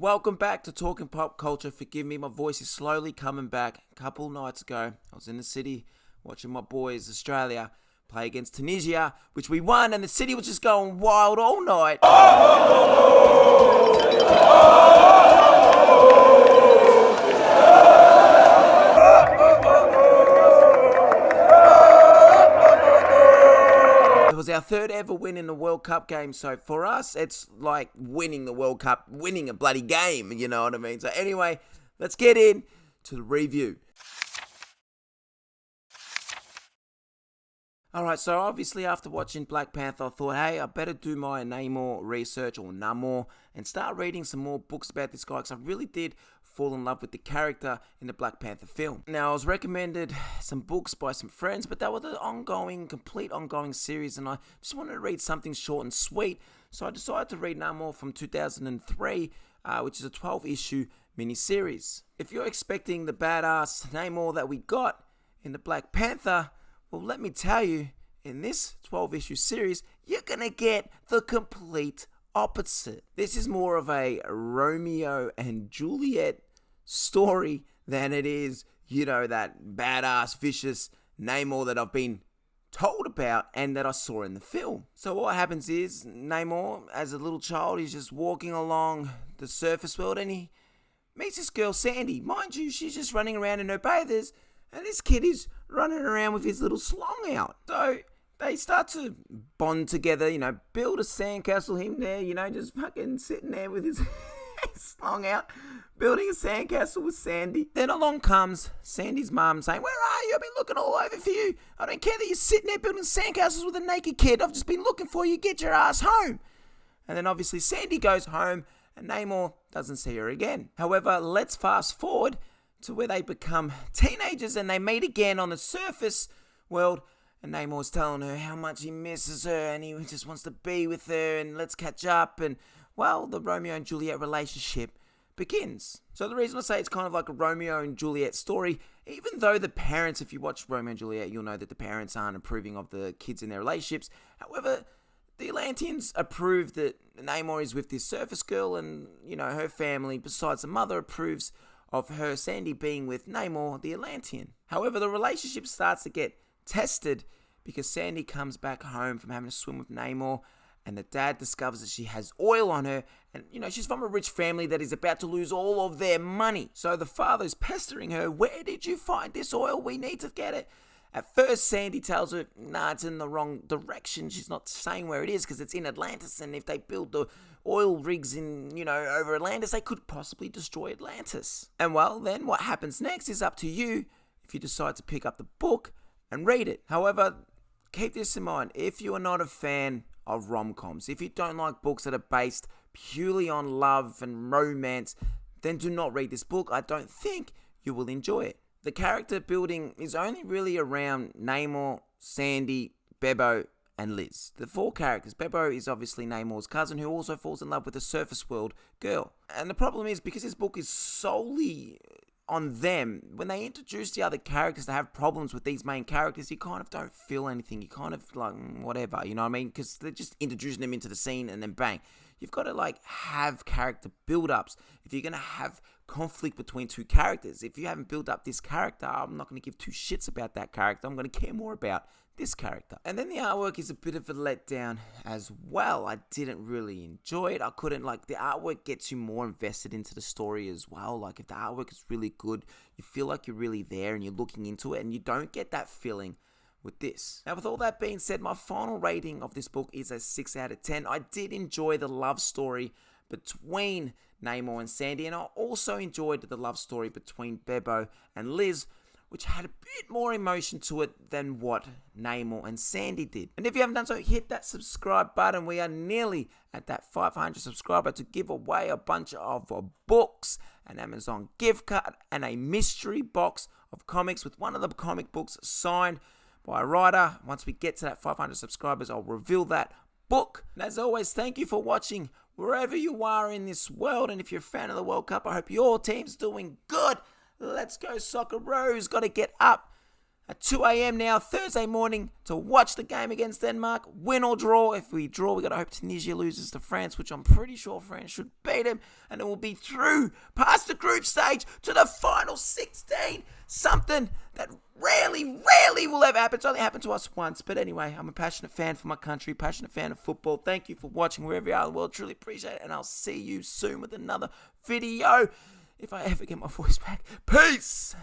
Welcome back to Talking Pop Culture. Forgive me, my voice is slowly coming back. A couple nights ago, I was in the city watching my boys, Australia, play against Tunisia, which we won, and the city was just going wild all night. It was our third ever win in the World Cup game, so for us, it's like winning the World Cup, winning a bloody game, you know what I mean? So anyway, let's get in to the review. Alright, so obviously after watching Black Panther, I thought, hey, I better do my Namor research, or Namor, and start reading some more books about this guy, because I really did fall in love with the character in the Black Panther film. Now, I was recommended some books by some friends, but they were the complete ongoing series, and I just wanted to read something short and sweet, so I decided to read Namor from 2003, which is a 12-issue miniseries. If you're expecting the badass Namor that we got in the Black Panther, well, let me tell you, in this 12-issue series, you're gonna get the complete opposite. This is more of a Romeo and Juliet story than it is, that badass, vicious Namor that I've been told about and that I saw in the film. So what happens is, Namor, as a little child, he's just walking along the surface world and he meets this girl, Sandy. Mind you, she's just running around in her bathers, and this kid is running around with his little slong out. So they start to bond together, build a sandcastle, him there, just fucking sitting there with his slong out, building a sandcastle with Sandy. Then along comes Sandy's mum saying, "Where are you? I've been looking all over for you. I don't care that you're sitting there building sandcastles with a naked kid. I've just been looking for you. Get your ass home." And then obviously Sandy goes home and Namor doesn't see her again. However, let's fast forward to where they become teenagers and they meet again on the surface world, and Namor's telling her how much he misses her and he just wants to be with her and let's catch up, and well, the Romeo and Juliet relationship begins. So the reason I say it's kind of like a Romeo and Juliet story, even though the parents, if you watch Romeo and Juliet, you'll know that the parents aren't approving of the kids in their relationships. However, the Atlanteans approve that Namor is with this surface girl, and her family, besides the mother, approves of her, Sandy, being with Namor, the Atlantean. However, the relationship starts to get tested because Sandy comes back home from having to swim with Namor, and the dad discovers that she has oil on her, and she's from a rich family that is about to lose all of their money. So the father's pestering her, "Where did you find this oil? We need to get it." At first, Sandy tells her, "Nah, it's in the wrong direction." She's not saying where it is because it's in Atlantis, and if they build the oil rigs in, over Atlantis, they could possibly destroy Atlantis. And well, then what happens next is up to you if you decide to pick up the book and read it. However, keep this in mind. If you are not a fan of rom-coms, if you don't like books that are based purely on love and romance, then do not read this book. I don't think you will enjoy it. The character building is only really around Namor, Sandy, Bebo, and Liz. The four characters. Bebo is obviously Namor's cousin who also falls in love with a surface world girl. And the problem is, because this book is solely on them, when they introduce the other characters that have problems with these main characters, you kind of don't feel anything. You kind of like, whatever, you know what I mean? Because they're just introducing them into the scene and then bang. You've got to have character build-ups. If you're going to have conflict between two characters, if you haven't built up this character, I'm not going to give two shits about that character. I'm going to care more about this character. And then the artwork is a bit of a letdown as well. I didn't really enjoy it. The artwork gets you more invested into the story as well. If the artwork is really good, you feel like you're really there and you're looking into it, and you don't get that feeling with this. Now, with all that being said, my final rating of this book is a 6 out of 10. I did enjoy the love story between Namor and Sandy, and I also enjoyed the love story between Bebo and Liz, which had a bit more emotion to it than what Namor and Sandy did. And if you haven't done so, hit that subscribe button. We are nearly at that 500 subscriber to give away a bunch of books, an Amazon gift card, and a mystery box of comics with one of the comic books signed by a writer. Once we get to that 500 subscribers, I'll reveal that book. And as always, thank you for watching wherever you are in this world. And if you're a fan of the World Cup, I hope your team's doing good. Let's go Socceroos. Got to get up. at 2 a.m. now, Thursday morning, to watch the game against Denmark. Win or draw. If we draw, we got to hope Tunisia loses to France, which I'm pretty sure France should beat them. And then we'll be through past the group stage to the final 16. Something that rarely will ever happen. It's only happened to us once. But anyway, I'm a passionate fan for my country, passionate fan of football. Thank you for watching wherever you are in the world. Truly appreciate it. And I'll see you soon with another video if I ever get my voice back. Peace!